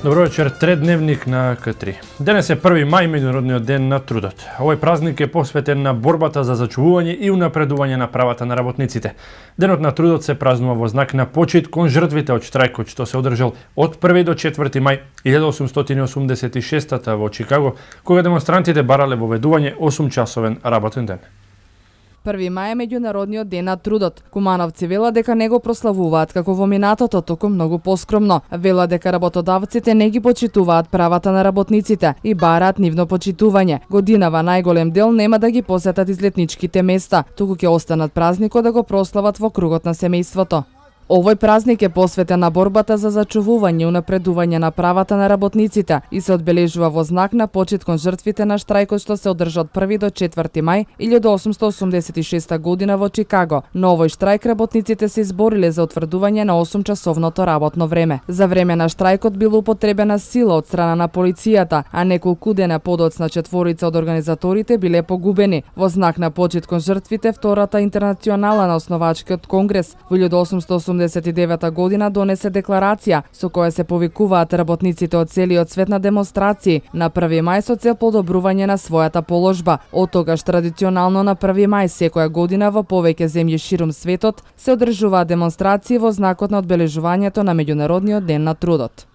Добро вечер, тредневник на К3. Денес е 1 мај, меѓународниот ден на трудот. Овој празник е посветен на борбата за зачувување и унапредување на правата на работниците. Денот на трудот се празнува во знак на почит кон жртвите од штрајкот што се одржал од 1 до 4 мај 1886 во Чикаго, кога демонстрантите барале воведување 8-часовен работен ден. 1 мај е меѓународниот ден на трудот. Кумановци велат дека не го прославуваат како во минатото, туку многу поскромно. Велат дека работодавците не ги почитуваат правата на работниците и бараат нивно почитување. Годинава најголем дел нема да ги посетат излетничките места, туку ќе останат празникот да го прослават во кругот на семејството. Овој празник е посветен на борбата за зачувување и унапредување на правата на работниците и се одбележува во знак на почит кон жртвите на штрајкот што се одржа од 1 до 4 мај 1886 година во Чикаго. На овој штрајк работниците се избориле за утврдување на 8-часовното работно време. За време на штрајкот била употребена сила од страна на полицијата, а неколку дена подоцна четворица од организаторите биле погубени. Во знак на почит кон жртвите, втората интернационала на основачкиот конгрес во 1889 година донесе декларација со која се повикуваат работниците од целиот свет на демонстрации на 1 мај со цел подобрување на својата положба. Од тогаш традиционално на 1 мај секоја година во повеќе земји ширум светот се одржуваат демонстрации во знакот на одбележувањето на меѓународниот ден на трудот.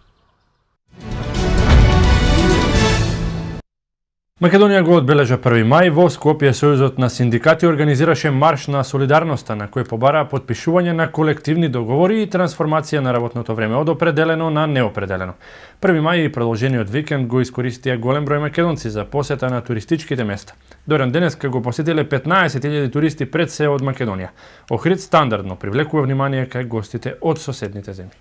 Македонија го одбележа 1 мај. Во Скопје Сојузот на синдикати организираше марш на солидарноста на кој побараа потпишување на колективни договори и трансформација на работното време од определено на неопределено. 1 мај и продолжениот викенд го искористија голем број македонци за посета на туристичките места. Доран денеска го посетиле 15.000 туристи пред се од Македонија. Охрид стандардно привлекува внимание кај гостите од соседните земји.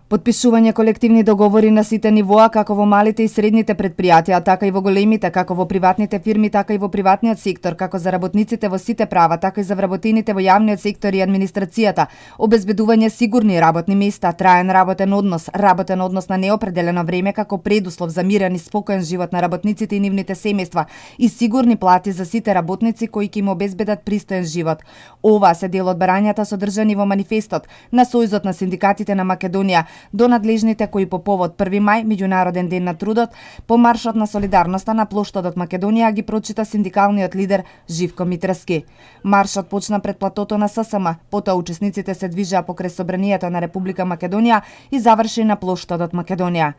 Потпишување колективни договори на сите нивоа, како во малите и средните предпријатија, така и во големите, како во приватните фирми, така и во приватниот сектор, како за работниците во сите права, така и за вработените во јавниот сектор и администрацијата, обезбедување сигурни работни места, траен работен однос на неопределено време како предуслов за мирен и спокоен живот на работниците и нивните семејства и сигурни плати за сите работници кои ќе им обезбедат пристоен живот. Ова се дел од барањата содржани во манифестот на Сојузот на синдикатите на Македонија до надлежните кои по повод 1 мај, меѓународен ден на трудот, по маршот на солидарноста на плоштадот Македонија ги прочита синдикалниот лидер Живко Митраски. Маршот почна пред платото на ССМ, потоа учесниците се движеа покрај собранието на Република Македонија и заврши на плоштадот Македонија.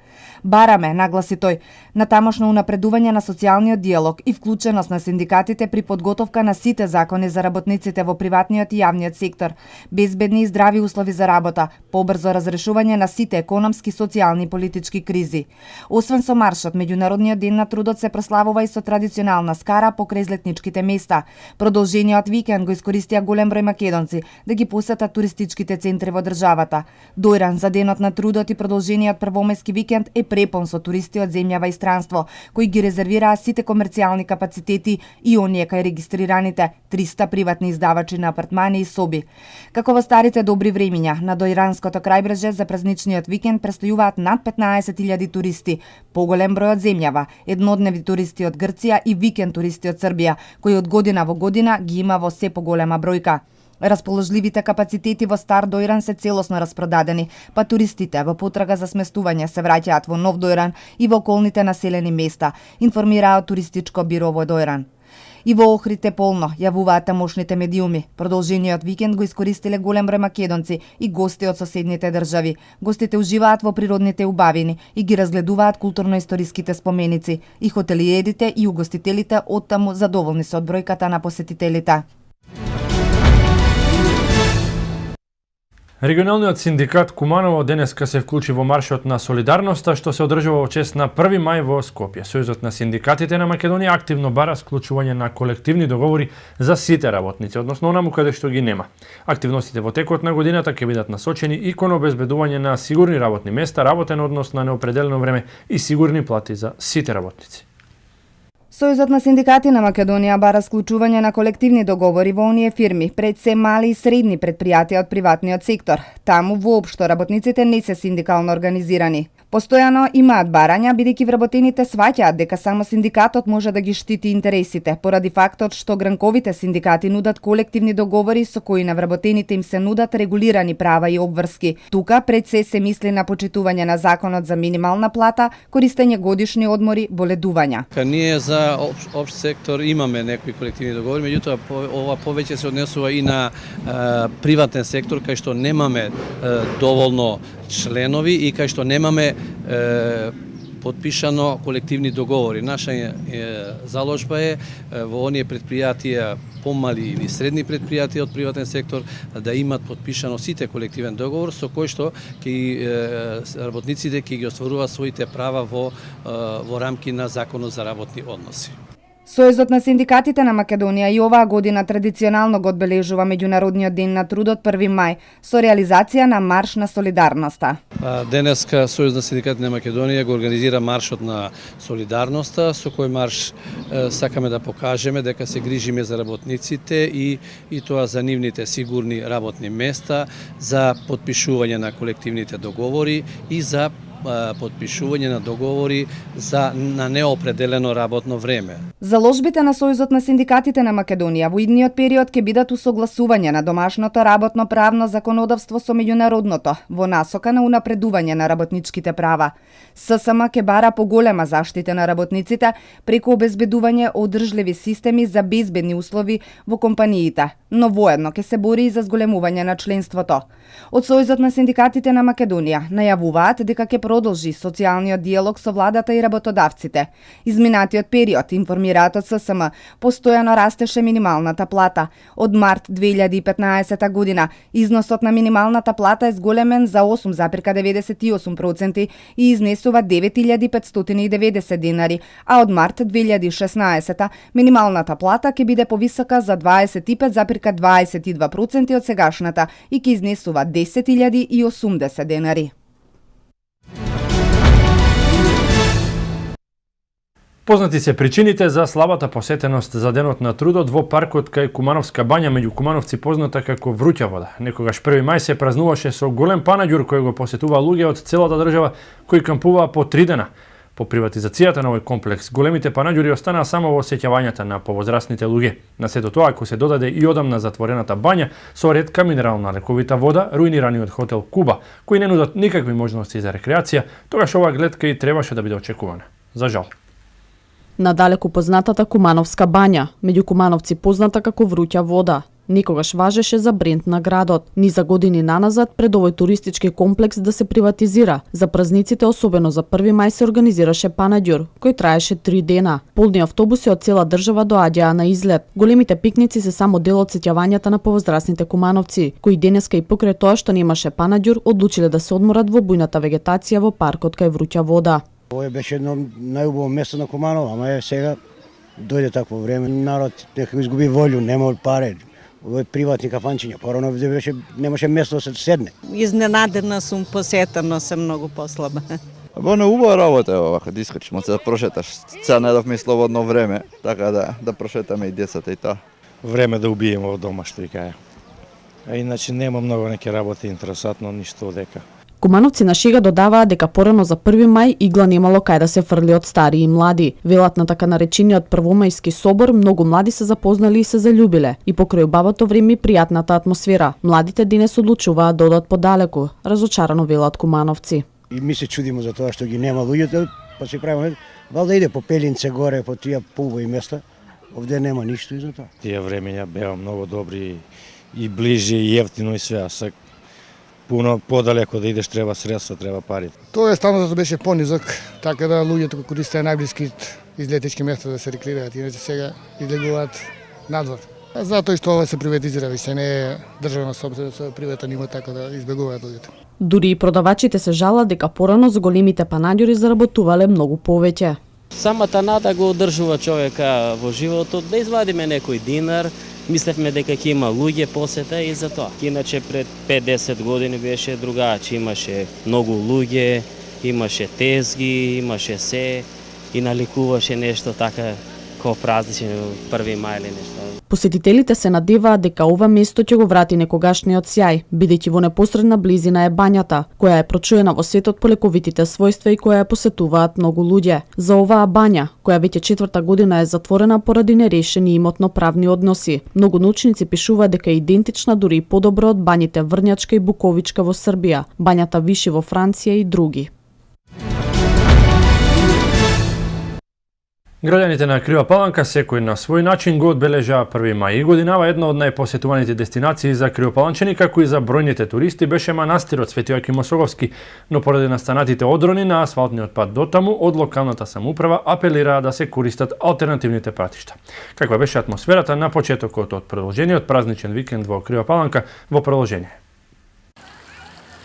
Бараме, нагласи тој, на тамошно унапредување на социјалниот диалог и вклученост на синдикатите при подготовка на сите закони за работниците во приватниот и јавниот сектор, безбедни и здрави услови за работа, побрзо разрешување на сите економски, социјални и политички кризи. Освен со маршот, меѓународниот ден на трудот се прославува и со традиционална скара покрај излетничките места. Продолжениот викенд го искористија голем број македонци да ги посетат туристичките центри во државата. Дојран за денот на трудот и продолжениот првомајски викенд е препон со туристи од земјава и странство, кои ги резервираа сите комерцијални капацитети и оние кај регистрираните 300 приватни издавачи на апартмани и соби. Како во старите добри времиња, на Дојранското крајбрежје за празничниот викенд престојуваат над 15.000 туристи, поголем број од земјава, еднодневни туристи од Грција и викенд туристи од Србија, кои од година во година ги има во се поголема бројка. Расположливите капацитети во Стар Дојран се целосно распродадени, па туристите во потрага за сместување се враќаат во Нов Дојран и во околните населени места, информираа од туристичко биро во Дојран. И во Охрид е полно, јавуваат тамошните медиуми. Продолжениот викенд го искористиле голем број македонци и гости од соседните држави. Гостите уживаат во природните убавини и ги разгледуваат културно-историските споменици. И хотелиерите и угостителите оттаму задоволни се од бројката на посетителите. Регионалниот синдикат Куманово денеска се вклучи во маршот на солидарноста што се одржува во чест на 1 мај во Скопје. Сојузот на синдикатите на Македонија активно бара склучување на колективни договори за сите работници, односно онаму каде што ги нема. Активностите во текот на годината ќе бидат насочени и кон обезбедување на сигурни работни места, работен однос на неопределено време и сигурни плати за сите работници. Сојузот на синдикати на Македонија бара склучување на колективни договори во оние фирми, пред се мали и средни предпријатија од приватниот сектор. Таму воопшто работниците не се синдикално организирани. Постојано имаат барања, бидејќи вработените сваќаат дека само синдикатот може да ги штити интересите, поради фактот што гранковите синдикати нудат колективни договори со кои на вработените им се нудат регулирани права и обврски. Тука пред се мисли на почитување на законот за минимална плата, користење годишни одмори, боледувања. Ние за општ сектор имаме некои колективни договори, меѓутоа ова повеќе се однесува и на приватен сектор, кај што немаме доволно членови и кај што немаме подпишано колективни договори. Наша заложба е во оние предпријатија, помали или средни предпријатија од приватен сектор, да имат подпишано сите колективен договор со кој што работниците ќе ги остваруваат своите права во рамки на Законот за работни односи. Сојузот на синдикатите на Македонија и оваа година традиционално го одбележува Меѓународниот ден на трудот 1 мај со реализација на Марш на солидарноста. Денеска Сојуз на синдикатите на Македонија го организира Маршот на солидарноста, со кој марш сакаме да покажеме дека се грижиме за работниците и тоа за нивните сигурни работни места, за подпишување на колективните договори и за подпишување на договори на неопределено работно време. Заложбите на Сојузот на синдикатите на Македонија во идниот период ќе бидат усогласување на домашното работно правно законодавство со меѓународното во насока на унапредување на работничките права. ССМ ќе бара поголема заштита на работниците преку обезбедување одржливи системи за безбедни услови во компаниите, но воедно ќе се бори и за зголемување на членството. Од Сојузот на синдикатите на Македонија најавуваат дека ќе продолжи социјалниот диалог со владата и работодавците. Изминатиот период, информираат од ССМ, постојано растеше минималната плата. Од март 2015 година износот на минималната плата е зголемен за 8,98% и изнесува 9.590 денари, а од март 2016 минималната плата ќе биде повисока за 25,22% од сегашната и ќе изнесува 10.080 денари. Познати се причините за слабата посетеност за денот на трудот во паркот кај Кумановска бања меѓу Кумановци, позната како Вруќа вода. Некогаш 1 мај се празнуваше со голем панаѓур кој го посетуваа луѓе од целата држава кои кампуваа по 3 дена. По приватизацијата на овој комплекс, големите панаѓури останаа само во сеќавањата на повозрастните луѓе. На сето тоа, ако се додаде и одамна затворената бања со ретка минерална лековита вода, руинираниот хотел Куба, кои не нудат никакви можности за рекреација, тогаш оваа гледка и требаше да биде очекувана. За жал. Надалеку познатата Кумановска бања, меѓу Кумановци позната како Вруќа вода, некогаш важеше за бренд на градот. Ни за години наназад пред овој туристички комплекс да се приватизира. За празниците, особено за 1 мај, се организираше панаѓур, кој траеше 3 дена. Полни автобуси од цела држава доаѓаа на излет. Големите пикници се само дел од сеќавањата на повозрастните кумановци, кои денеска и покрај тоа што немаше панаѓур, одлучиле да се одморат во бујната вегетација во паркот кај Вруќа вода. Ова беше едно најубаво место на Куманово, ама сега дојде такво време, народ нека изгуби волју, нема пари. Ова е приватни кафанчиња, порано немаше место да се седне. Изненадена сум, посетено се многу послаба. Bona убава работа е овака, да искачиш, може да прошеташ. Сега најдовме слободно време, така да прошетаме и децата и тоа. Време да убиеме во дома, што и каја. А иначе нема многу неке работи интересантно, ништо одека. Кумановци на шега додаваат дека порано за 1 мај игла немало кај да се фрли од стари и млади. Велат на така наречениот првомајски собор, многу млади се запознали и се заљубиле. И покрај убавото време и пријатната атмосфера. Младите денес одлучуваат да одат подалеку, разочарано велат кумановци. И ми се чудиме за тоа што ги нема луѓето, па се правиме, валда иде по Пелинце горе, по тие поубави места. Овде нема ништо и за тоа. Тие времења беа многу добри и ближе и евтино и све, а сега пуно подалеко да идеш треба средства, треба пари. Тоа е стандардот беше понизок, така да луѓето користеа најблиски излетички места да се рекреираат, иначе сега излегуваат надвор. Затоа што ова се приватизира, више не е државна собственост, приватен има, така да избегуваат луѓето. Дури и продавачите се жалат дека порано за големите панаѓури заработувале многу повеќе. Самата нада го одржува човека во животот, да извадиме некој динар. Мислевме дека ќе има луѓе посета и затоа. Иначе пред 5-10 години беше другачи, имаше многу луѓе, имаше тезги, имаше се и наликуваше нешто така ко празничен 1 мај или нешто. Посетителите се надеваат дека ова место ќе го врати некогашниот сјај, бидејќи во непосредна близина е бањата, која е прочуена во светот по лековитите својства и која ја посетуваат многу луѓе. За оваа бања, која веќе 4-та година е затворена поради нерешени имотно-правни односи, многу научници пишуваат дека е идентична, дури и подобро од бањите Врњачка и Буковичка во Србија, бањата Виши во Франција и други. Граѓаните на Крива Паланка секој на свој начин го одбележаа 1 мај и годинава една од најпосетуваните дестинации за кривопаланчани, како и за бројните туристи беше манастирот Свети Јоаким Осоговски, но поради настанатите одрони на асфалтниот пат дотаму, од локалната самоуправа апелираа да се користат алтернативните патишта. Каква беше атмосферата на почетокот од продолжениот празничен викенд во Крива Паланка во продолжение?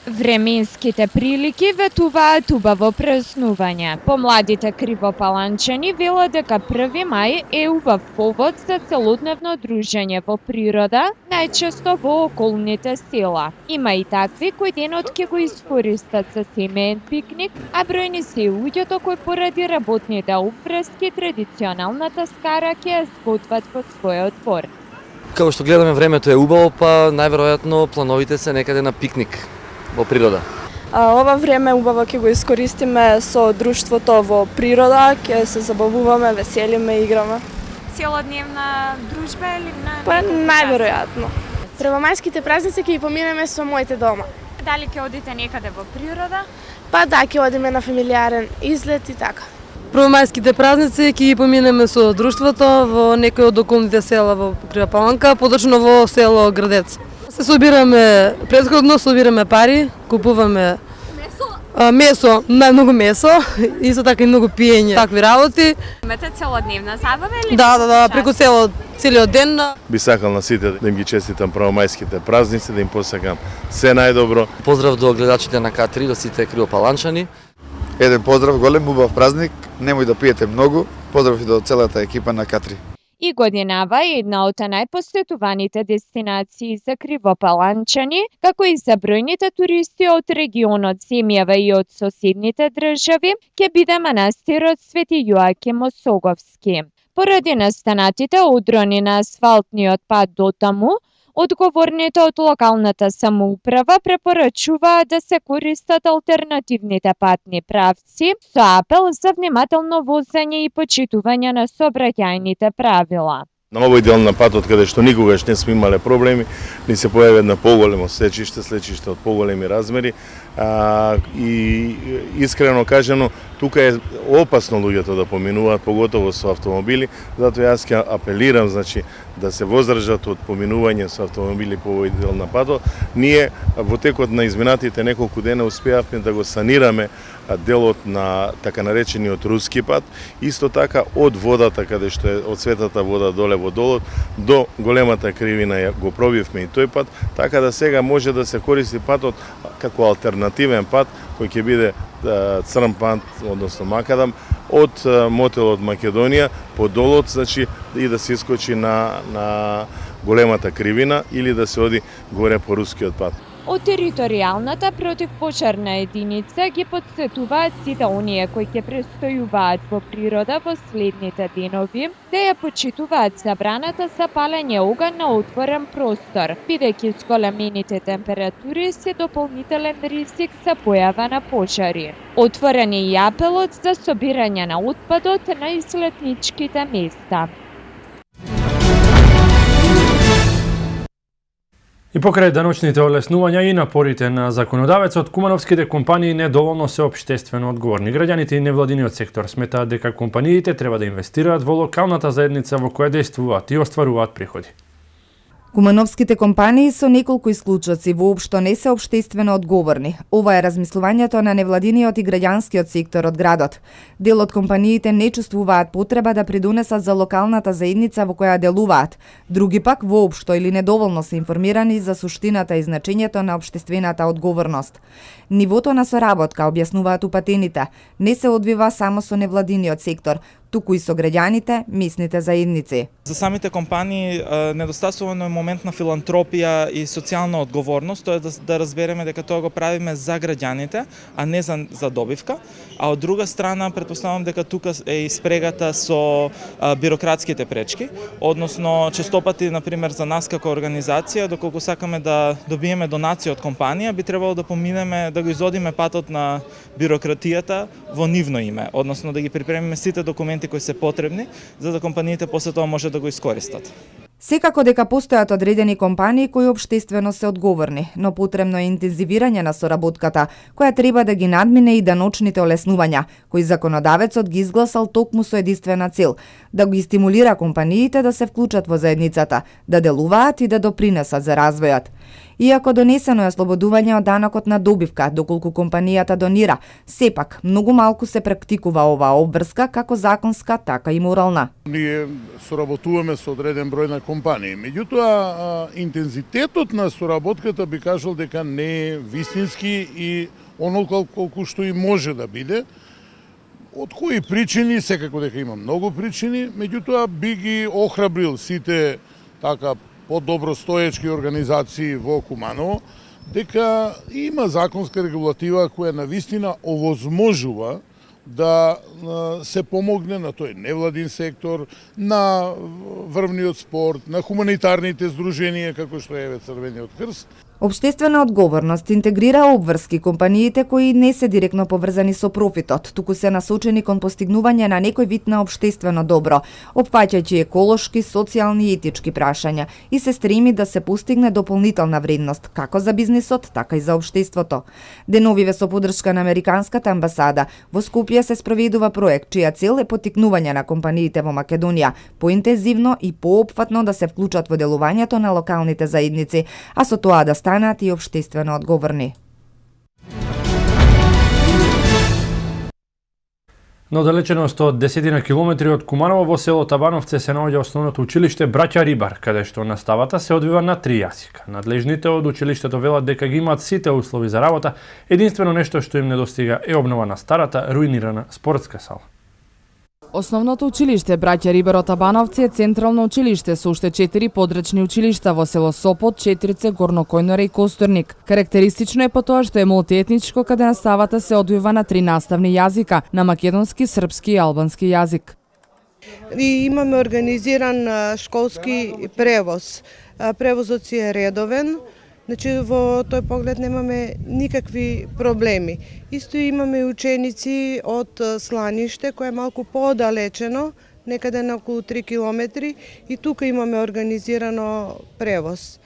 Временските прилики ветуваат убаво празнување. Помладите кривопаланчани велат дека 1 мај е убав повод за целодневно дружење во природа, најчесто во околните села. Има и такви кои денот ќе го искористат за семеен пикник, а бројни се и луѓето кои поради работните обврски традиционалната скара ќе ја сготват во својот двор. Како што гледаме времето е убаво, па најверојатно плановите се некаде на пикник во природа. Ова време убаво ќе го искористиме со друштвото во природа, ќе се забавуваме, веселиме, играме. Целодневна дружба или на Па најверојатно. Првомајските празници ќе ги поминеме со моите дома. Дали ќе одите некаде во природа? Па да, ќе одиме на фамилиарен излет и така. Првомајските празници ќе ги поминеме со друштвото во некој од околните села во Крива Паланка, подочно во село Градец. Се собираме, претходно собираме пари, купуваме месо, најмногу месо, исто така и многу пиење, такви работи. Имате целодневна забава или? Да, преку целиот ден. Би сакал на сите да им ги честитам првомајските празници, да им посакам се најдобро. Поздрав до гледачите на К3, до сите кривопаланчани. Еден поздрав, голем убав празник, немој да пиете многу. Поздрав и до целата екипа на К3. И годинава е една од најпосетуваните дестинации за кривопаланчани, како и за бројните туристи од регионот земјава и од соседните држави, ќе биде манастирот Свети Јоаким Осоговски. Поради настанатите одрони на асфалтниот пат дотаму, одговорните од локалната самоуправа препорачуваат да се користат алтернативните патни правци со апел за внимателно возење и почитување на сообраќајните правила. На овој дел на патот, каде што никогаш не сме имале проблеми, ни се појави една поголемо слечиште од поголеми размери, и искрено кажано, тука е опасно луѓето да поминуваат, поготово со автомобили, затоа јас ќе апелирам, значи, да се воздржат од поминување со автомобили по овој дел на патот. Ние во текот на изминатите неколку дена успеавме да го санираме делот на така наречениот руски пат, исто така од водата, каде што е од светата вода доле во долот, до големата кривина го пробивме и тој пат, така да сега може да се користи патот како алтернативен пат, кој ќе биде црн пат, односно макадам, од мотелот Македонија по долот, значи и да се искочи на големата кривина или да се оди горе по рускиот пат. Од територијалната противпожарна единица ги подсетуваат сите оние кои ќе престојуваат во природа во следните денови да ја почитуваат забраната за палење оган на отворен простор, бидејќи зголемените температури се дополнителен ризик за појава на пожари. Отворен е и апелот за собирање на отпадот на излетничките места. И покрај деночните олеснувања и напорите на законодавецот, кумановските компании недоволно се општествено одговорни. Граѓаните и невладиниот сектор сметаат дека компаниите треба да инвестираат во локалната заедница во која действуваат и остваруваат приходи. Кумановските компании со неколку исклучоци воопшто не се општествено одговорни. Ова е размислувањето на невладиниот и граѓанскиот сектор од градот. Дел од компаниите не чувствуваат потреба да придонесат за локалната заедница во која делуваат. Други пак воопшто или недоволно се информирани за суштината и значењето на општествената одговорност. Нивото на соработка, објаснуваат упатените, не се одвива само со невладиниот сектор, туку и со граѓаните, местните заедници. За самите компании недостасувано е момент на филантропија и социјална одговорност, тоа е да разбереме дека тоа го правиме за граѓаните, а не за добивка. А од друга страна, претпоставам дека тука е испрегата со бирократските пречки, односно често пати, например, за нас како организација, доколку сакаме да добиеме донација од компанија, би требало да поминеме, да го изодиме патот на бирократијата во нивно име, односно да ги припремиме сите документи кои се потребни, за да компаниите после тоа може да го искористат. Секако дека постојат одредени компании кои општествено се одговорни, но потребно е интензивирање на соработката, која треба да ги надмине и даночните олеснувања, кои законодавецот ги изгласал токму со единствена цел – да ги стимулира компаниите да се вклучат во заедницата, да делуваат и да допринесат за развојот. Иако донесено е ослободување од данокот на добивка, доколку компанијата донира, сепак многу малку се практикува оваа обврска како законска, така и морална. Ние соработуваме со одреден број на компании, меѓутоа интензитетот на соработката би кажал дека не е вистински и онолку колку што и може да биде. Од кои причини, секако дека има многу причини, меѓутоа би ги охрабрил сите така подобро стоечки организации во Куманово, дека има законска регулатива која навистина овозможува да се помогне на тој невладин сектор, на врвниот спорт, на хуманитарните здруженија како што е Црвениот крст. Обштествена одговорност интегрира обврски компаниите кои не се директно поврзани со профитот, туку се насочени кон постигнување на некој вид на обштествено добро, опфаќајќи еколошки, социјални и етички прашања и се стреми да се постигне дополнителна вредност како за бизнисот, така и за општеството. Деновиве со поддршка на Американската амбасада во Скопје се спроведува проект чија цел е поттикнување на компаниите во Македонија поинтензивно и поопфатно да се вклучат во делувањето на локалните заедници, а со тоа да станат и обштествено одговорни. На оддалеченост од 10 километри од Куманово во село Табановце се наоѓа основното училиште Браќа Рибар, каде што наставата се одвива на 3 јазика. Надлежните од училиштето велат дека ги имаат сите услови за работа, единствено нешто што им недостига е обнова на старата, руинирана спортска сала. Основното училиште Браќа Рибар од Табановци е централно училиште со уште 4 подрачни училишта во село Сопот, Четрице, Горно Којноре и Косторник. Карактеристично е по тоа што е мултиетничко, каде наставата се одвива на 3 наставни јазика, на македонски, српски и албански јазик. И имаме организиран школски превоз. Превозот си е редовен. Значи, во тој поглед немаме никакви проблеми. Исто имаме и ученици од Сланиште, кој е малку поодалечено, некаде на околу 3 километри, и тука имаме организирано превоз.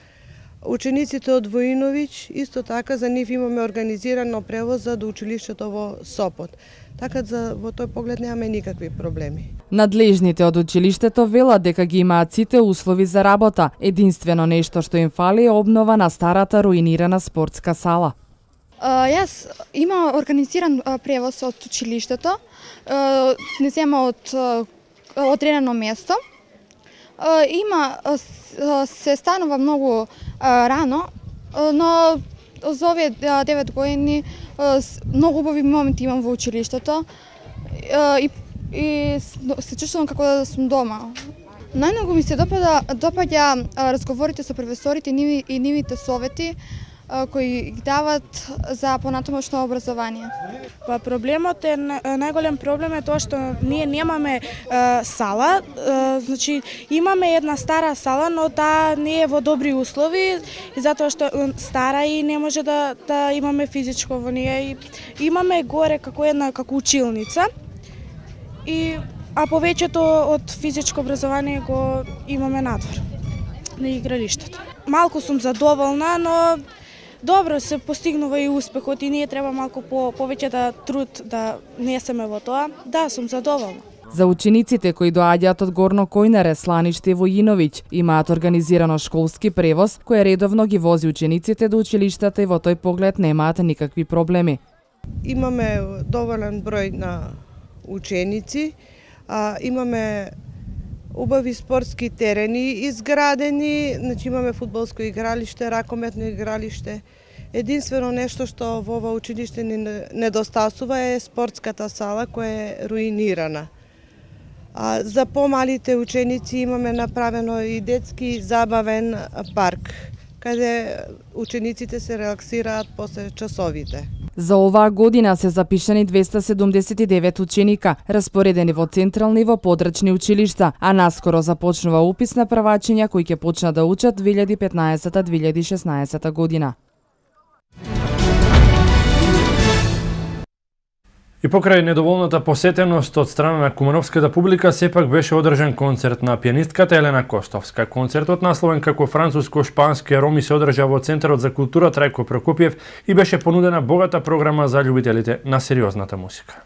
Учениците од Воиновиќ, исто така за нив имаме организирано превоз за до училиштето во Сопот. Така во тој поглед немаме никакви проблеми. Надлежните од училиштето велат дека ги имаат сите услови за работа. Единствено нешто што им фали е обнова на старата руинирана спортска сала. Јас има организиран превоз од училиштето. Не зема од одредено место. Се станува многу рано, но за овие 9 години многу убави моменти имам во училиштето и се чувствувам како да сум дома. Најмногу ми се допаѓа разговорите со професорите и нивните совети кои ги дават за понатамошно образование. Па проблемот е најголем проблем е тоа што ние немаме сала, значи имаме една стара сала, но таа не е во добри услови и затоа што стара и не може да имаме физичко во неја. Имаме горе како училница а повеќето од физичко образование го имаме надвор на игралиштето. Малку сум задоволна, но добро се постигнува и успехот и ние треба малку повеќе труд да несеме во тоа. Да, сум задоволна. За учениците кои доаѓаат од Горно Којнаре, Сланиште и Воиновиќ имаат организирано школски превоз кој редовно ги вози учениците до училиштата и во тој поглед немаат никакви проблеми. Имаме доволен број на ученици, имаме убави спортски терени изградени, значи имаме фудбалско игралиште, ракометно игралиште. Единствено нешто што во ова училиште ни недостасува е спортската сала која е руинирана. А за помалите ученици имаме направено и детски забавен парк, каде учениците се релаксираат после часовите. За оваа година се запишани 279 ученика, распоредени во централни и во подрачни училишта, а наскоро започнува упис на правачиња кои ќе почнат да учат 2015-2016 година. И покрај недоволната посетеност од страна на кумановската публика, сепак беше одржан концерт на пианистката Елена Костовска. Концертот, насловен како француско-шпански ароми, се одржа во Центарот за култура Трајко Прокопиев и беше понудена богата програма за љубителите на сериозната музика.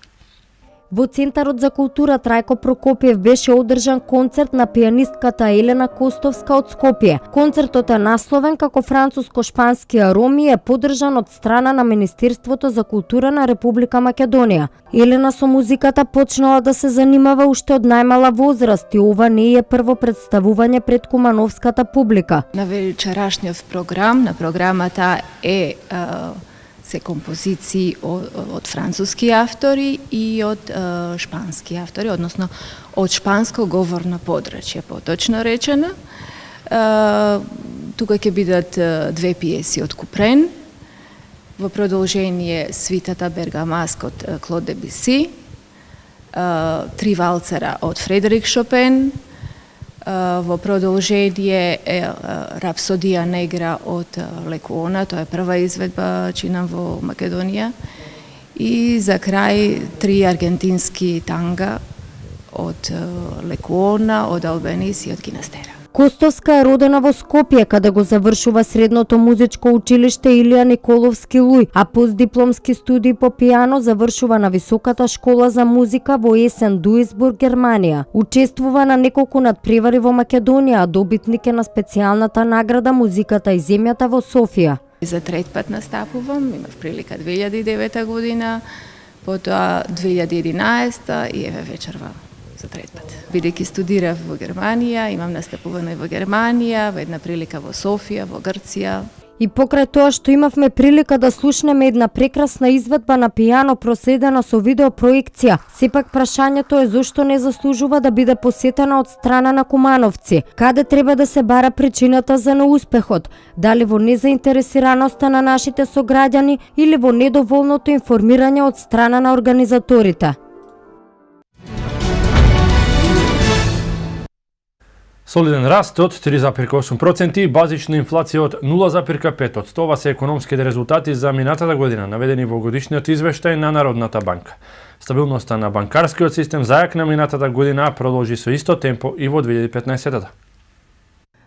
Во Центарот за култура Трајко Прокопиев беше одржан концерт на пианистката Елена Костовска од Скопје. Концертот е насловен како француско-шпански ароми и е поддржан од страна на Министерството за култура на Република Македонија. Елена со музиката почнала да се занимава уште од најмала возраст и ова не е прво представување пред кумановската публика. На вечерашниот програм, на програмата е се композиции од француски автори и од шпански автори, односно од шпанско говорно подрачје, поточно речено. Тука ќе бидат две пиеси од Купрен, во продолжение Свитата Бергамаск од Клод Дебюси, три валцера од Фредерик Шопен, во продолжение Рапсодија негра од Лекуона, тоа е прва изведба чинам во Македонија, и за крај три аргентински танга од Лекуона, од Албенис и од Гинастера. Костовска е родена во Скопје, каде го завршува средното музичко училиште Илија Николовски Луј, а постдипломски студии по пијано завршува на Високата школа за музика во Есен, Дуисбург, Германија. Учествува на неколку надпревари во Македонија, а добитник е на специјалната награда Музиката и земјата во Софија. За трет пат настапувам, имав прилика 2009 година, потоа 2011 и еве вечерва за трет пат. Бидејќи студирав во Германија, имам настапувано и во Германија, во една прилика во Софија, во Грција. И покрај тоа што имавме прилика да слушнеме една прекрасна изведба на пијано проследена со видеопроекција, сепак прашањето е зошто не заслужува да биде посетена од страна на кумановци. Каде треба да се бара причината за неуспехот? Дали во незаинтересираноста на нашите сограѓани или во недоволното информирање од страна на организаторите? Солиден раст од 3,8% и базична инфлација од 0,5%. Ова се економските резултати за минатата година, наведени во годишниот извештај на Народната банка. Стабилноста на банкарскиот систем зајак на минатата година продолжи со исто темпо и во 2015-та.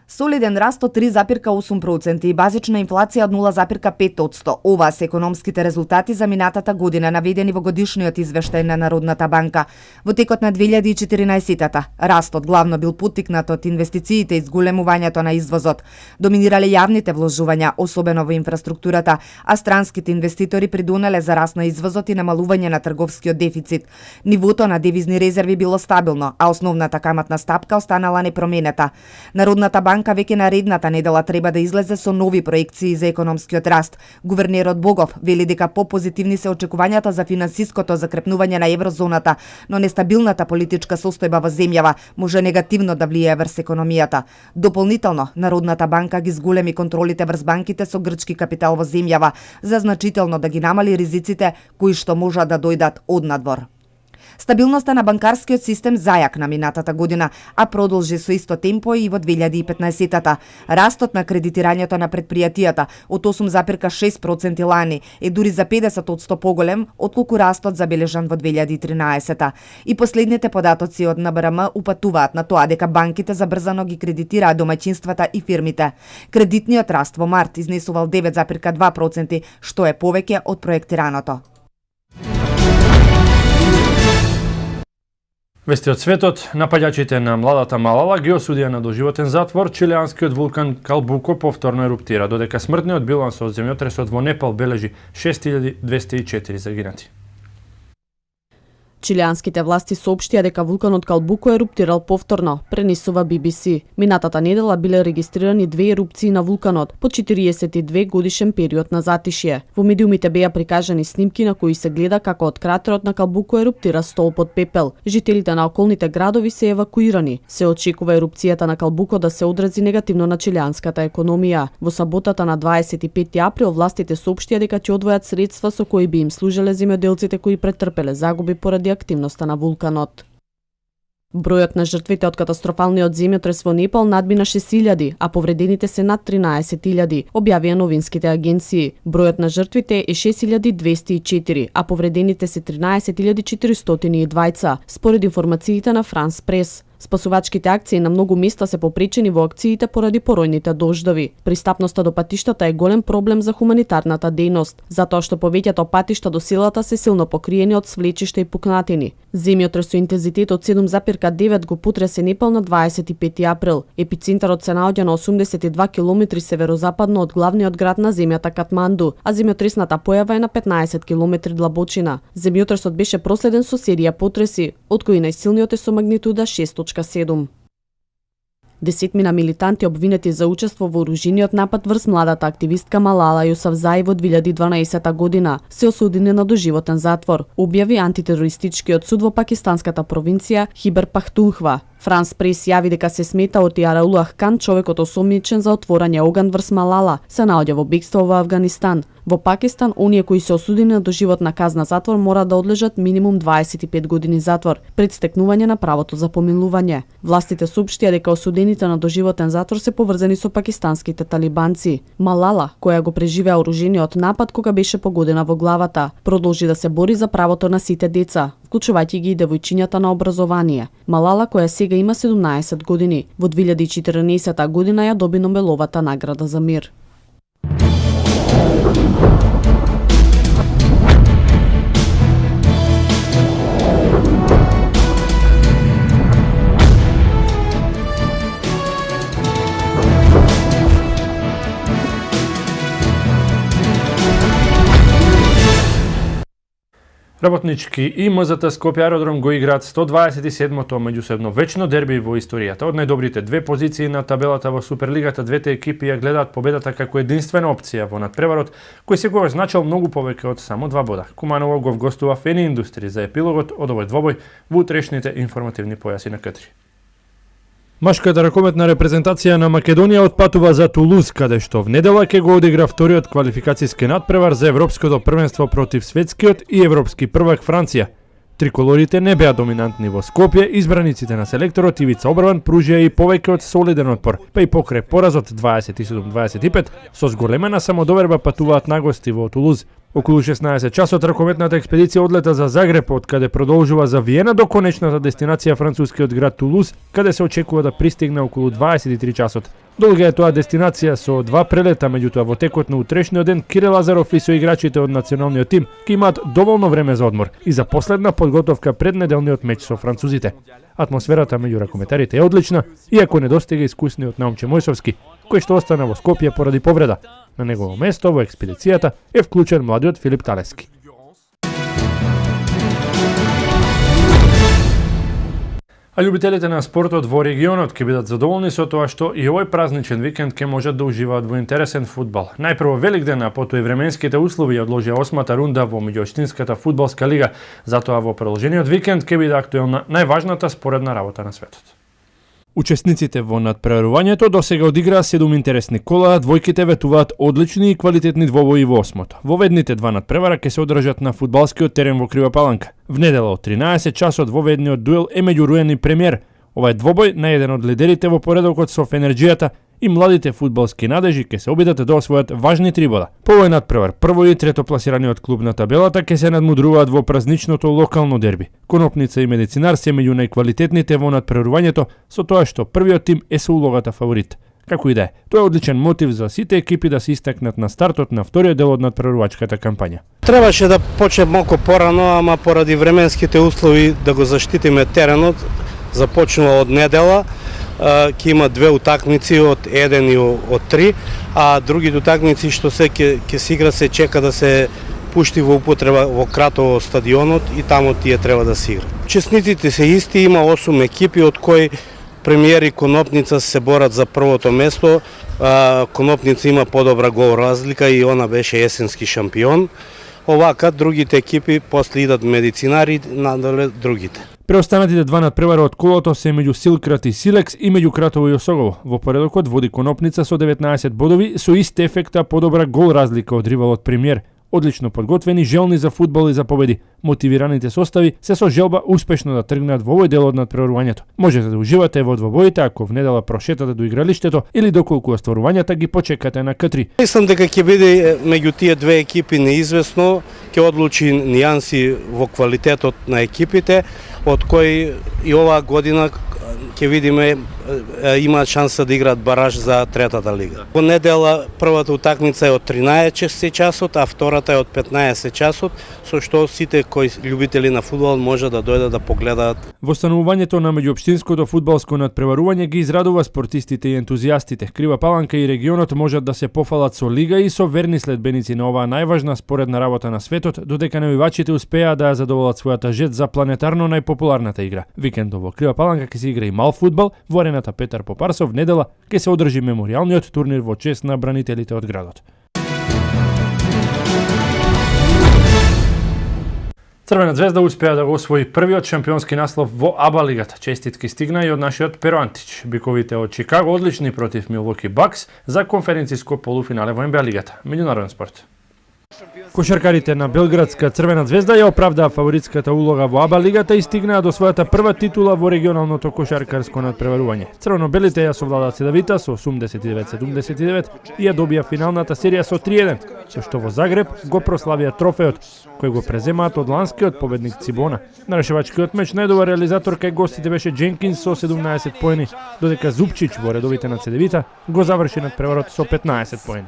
Солиден раст од 3,8% и базична инфлација од 0,5%. Ова се економските резултати за минатата година, наведени во годишниот извештај на Народната банка. Во текот на 2014-та, растот главно бил поттикнат од инвестициите и зголемувањето на извозот. Доминирале јавните вложувања, особено во инфраструктурата, а странските инвеститори придонеле за раст на извозот и намалување на трговскиот дефицит. Нивото на девизни резерви било стабилно, а основната каматна стапка останала непроменета. Народната банка веќе наредната недела треба да излезе со нови проекции за економскиот раст. Гувернерот Богов вели дека попозитивни се очекувањата за финансиското закрепнување на еврозоната, но нестабилната политичка состојба во земјава може негативно да влијае врз економијата. Дополнително, Народната банка ги зголеми контролите врз банките со грчки капитал во земјава, за значително да ги намали ризиците кои што можат да дојдат од надвор. Стабилноста на банкарскиот систем зајак на минатата година, а продолжи со исто темпо и во 2015-та. Растот на кредитирањето на предпријатијата од 8,6% лани е дури за 50% поголем отколку растот забележан во 2013-та. И последните податоци од НБРМ упатуваат на тоа дека банките забрзано ги кредитираат домаќинствата и фирмите. Кредитниот раст во март изнесувал 9,2%, што е повеќе од проектираното. Вести од светот, напаѓачите на младата Малала ги осудија на доживотен затвор чилианскиот вулкан Калбуко повторно еруптира, додека смртниот биланс од земјотресот во Непал бележи 6204 загинати. Чилианските власти соопштија дека вулканот Калбуко еруптирал повторно, пренесува BBC. Минатата недела биле регистрирани 2 ерупции на вулканот по 42 годишен период на затишје. Во медиумите беа прикажани снимки на кои се гледа како од кратерот на Калбуко еруптира столб од пепел. Жителите на околните градови се евакуирани. Се очекува ерупцијата на Калбуко да се одрази негативно на чилианската економија. Во саботата на 25 април властите соопштија дека ќе одвојат средства со кои би им служеле земјоделците кои претрпеле загуби поради активноста на вулканот. Бројот на жртвите од катастрофалниот земјотрес во Непал надмина 6.000, а повредените се над 13.000, објавија новинските агенции. Бројот на жртвите е 6.204, а повредените се 13.402, според информациите на Франс Прес. Спасувачките акции на многу места се попречени во акциите поради поројните дождови. Пристапноста до патиштата е голем проблем за хуманитарната дејност, затоа што повеќето патишта до селата се силно покриени од свлечишта и пукнатини. Земјотрес со интензитет од 7,9 го потресе Непал на 25 април. Епицентарот се наоѓа на 82 км северозападно од главниот град на земјата Катманду, а земјотресната појава е на 15 км длабочина. Земјотресот беше проследен со серија потреси, од кои најсилниот е со магнитуда 6.7. Десетмина милитанти обвинети за учество во оружениот напад врз младата активистка Малала Јусафзаи во 2012 година се осудени на доживотен затвор, објави антитерористичкиот суд во пакистанската провинција Хибер Пахтунхва. Франс Прес јави дека се смета од Яраулах Кан, човекот осомничен за отворање оган врз Малала, се наоѓа во бегство во Афганистан. Во Пакистан, оние кои се осудени на доживотна казна затвор мора да одлежат минимум 25 години затвор, пред стекнување на правото за помилување. Властите соопштија дека осудените на доживотен затвор се поврзани со пакистанските талибанци. Малала, која го преживеа оружениот напад кога беше погодена во главата, продолжи да се бори за правото на сите деца, вклучувајќи ги и девојчињата на образование. Малала, која сега има 17 години, во 2014 година ја доби Нобеловата награда за мир. Работнички и МЗТ Скопје аеродром го играат 127-то меѓусебно вечно дерби во историјата. Од најдобрите две позиции на табелата во Суперлигата, двете екипи ја гледаат победата како единствена опција во надпреварот, кој секогаш значил многу повеќе од само 2 бода. Куманово го вгостува Фени Индустри за епилогот од овој двобој во утрешните информативни појаси на К3. Машката ракометна репрезентација на Македонија отпатува за Тулуз, каде што в недела ќе го одигра вториот квалификацијски надпревар за Европското првенство против светскиот и европски првак Франција. Триколорите не беа доминантни во Скопје, избраниците на селекторот Ивица Обрван пружија и повеќе од солиден отпор, па и покрај поразот 27-25 со зголемена самодоверба патуваат на гости во Тулуз. Околу 16 часот ракометната експедиција одлета за Загреб, од каде продолжува за Виена до конечната дестинација францускиот град Тулуз, каде се очекува да пристигне околу 23 часот. Долга е тоа дестинација со 2 прелета, меѓутоа во текот на утрешниот ден Кире Лазаров и соиграчите од националниот тим ќе имаат доволно време за одмор и за последна подготовка пред неделниот меч со французите. Атмосферата меѓу ракометарите е одлична, иако недостига искусниот Наумче Мојсовски, кој што остана во Скопје поради повреда. На негово место во експедицијата е вклучен младиот Филип Талески. А љубителите на спортот во регионот ќе бидат задоволни со тоа што и овој празничен викенд ќе можат да уживаат во интересен фудбал. Најпрво Великден, а потоа и временските услови одложија 8-та рунда во меѓуопштинската фудбалска лига. Затоа во продолжениот викенд ќе биде актуелна најважната споредна работа на светот. Учесниците во надпреварувањето досега одиграа 7 интересни кола, двојките ветуваат одлични и квалитетни двобои во осмото. Во ведните 2 надпревара ќе се одржат на фудбалскиот терен во Крива Паланка. В недела од 13 часот во ведниот дуел е меѓу Руен и Премиер. Ова е двобој на еден од лидерите во поредокот со Фенерџијата и младите фудбалски надежи ќе се обидат да освојат важни 3 бода. По овој надпревар, прво и трето пласираниот клуб на табелата ќе се надмудруваат во празничното локално дерби. Конопница и Медицинар се меѓу најквалитетните во надпреварувањето, со тоа што првиот тим е со улогата фаворит. Како и да е, тоа е одличен мотив за сите екипи да се истакнат на стартот на вториот дел од надпреварувачката кампања. Требаше да почне малку порано, ама поради временските услови да го заштитиме теренот, започнува од недела. Ќе има 2 утакмици од 1 и од 3, а другите утакмици што се ќе се игра се чека да се пушти во употреба во Кратово стадионот и таму тие треба да се играат. Учесниците се исти, има 8 екипи од кои Премиер и Конопница се борат за првото место. Конопница има подобра гол разлика и она беше есенски шампион. Овака другите екипи после идат медицинари, надале другите. Преостанатите два надпревари од колото се меѓу Силкрат и Силекс и меѓу Кратово и Осогово. Во поредокот води Конопница со 19 бодови, со ист ефекта подобра гол разлика од ривалот Премиер. Одлично подготвени, желни за фудбал и за победи. Мотивираните состави се со желба успешно да тргнат во овој дел од надпреварувањето. Можете да уживате во двобоите ако внедела прошетате до игралиштето или доколку остварувањата ги почекате на К3. Мислам дека ќе биде меѓу тие две екипи неизвестно, ќе одлучи нијанси во квалитетот на екипите, од кои и оваа година ќе видиме имаат шанса да играат бараж за третата лига. Во недела првата утакмица е од 13 часот, а втората е од 15 часот, со што сите кои љубители на фудбал може да дојдат да погледаат. Востанувањето на меѓуопштинското фудбалско надпреварување ги израдува спортистите и ентузијастите. Крива Паланка и регионот можат да се пофалат со лига и со верни следбеници на оваа најважна споредна работа на светот, додека навивачите успеа да ја задоволат својата жет за планетарно најпопуларната игра. Викендов во Крива Паланка ќе се игра и мал фудбал, во арената Петар Попарсов недела ќе се одржи меморијалниот турнир во чест на бранителите од градот. Црвена звезда успеа да го освои првиот шампионски наслов во АБА лигата. Честитки стигна и од нашиот Перо Антич. Биковите од Чикаго одлични против Милвоки Бакс за конференциско полуфинале во НБА лигата. Меѓународен спорт. Кошаркарите на Белградска Црвена звезда ја оправдаа фаворитската улога во АБА лигата и стигнаа до својата прва титула во регионалното кошаркарско надпреварување. Црвено-белите ја совладаа Седавита со 89-79 и ја добија финалната серија со 3-1, со што во Загреб го прославија трофеот, кој го преземаат од ланскиот победник Цибона. На решавачкиот меч најдобар реализатор кај гостите беше Дженкинс со 17 поени, додека Зупчич во редовите на Седавита го заврши надпреварот со 15 поени.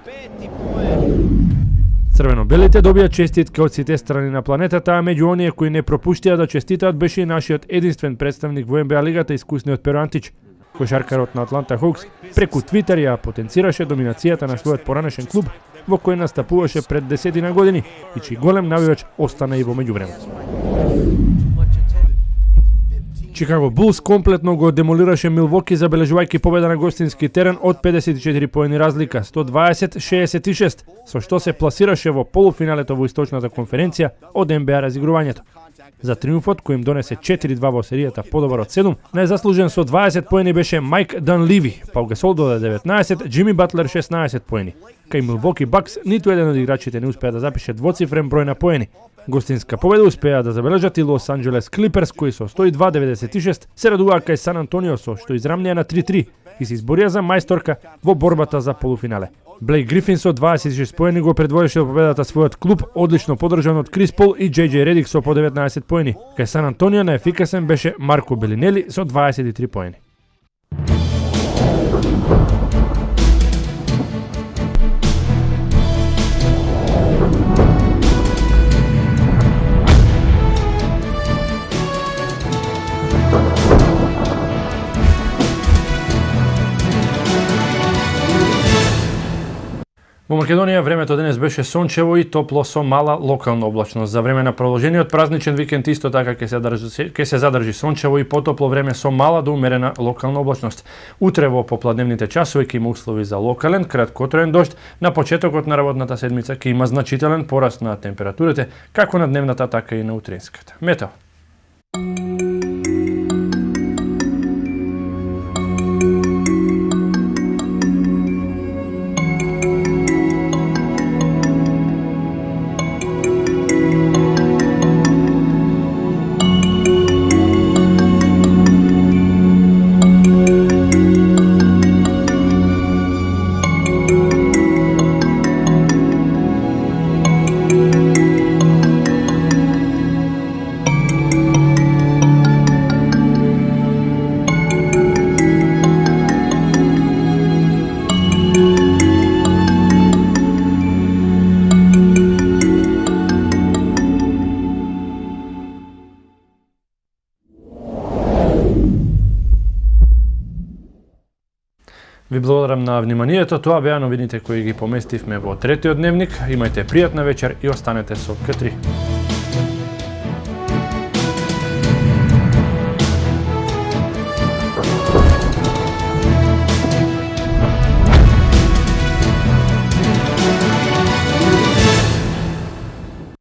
Црвено-белите добија честитки од сите страни на планетата, а меѓу оние кои не пропуштија да честитаат беше и нашиот единствен представник во НБА лигата, искусниот Перо Антич. Кошаркарот на Атланта Хоукс преку Твитер ја потенцираше доминацијата на својот поранешен клуб во кој настапуваше пред 10 години и чиј голем навивач остана и во меѓувреме. Чикаго Булс комплетно го демолираше Милвоки забележувајќи победа на гостински терен од 54 поени разлика, 120-66, со што се пласираше во полуфиналето во источната конференција од НБА разигрувањето. За триумфот кој им донесе 4-2 во серијата подобар од 7, најзаслужен со 20 поени беше Майк Данливи, Пау Гасол додаде 19, Джими Батлер 16 поени. Кај Милвоки Бакс ниту еден од играчите не успеа да запише двоцифрен број на поени. Гостинска победа успеа да забележат и Лос Анџелес Клиперс кои со 102-96 се радуваа кај Сан Антонио со што израмнија на 3-3 и се изборија за мајсторка во борбата за полуфинале. Блейк Грифин со 26 поени го предводеше победата својот клуб, одлично подржан од Крис Пол и JJ Редик со по 19 поени. Кај Сан Антонио најефикасен беше Марко Белинели со 23 поени. Во Македонија времето денес беше сончево и топло со мала локална облачност. За време на продолжениот празничен викенд исто така ќе се задржи сончево и потопло време со мала до умерена локална облачност. Утре во попладневните часови ќе има услови за локален краткотроен дожд. На почетокот на работната седмица ќе има значителен пораст на температурите, како на дневната така и на утринската. Метео. Ви благодарам на вниманието. Тоа беа новините кои ги поместивме во третиот дневник. Имајте пријатна вечер и останете со К3.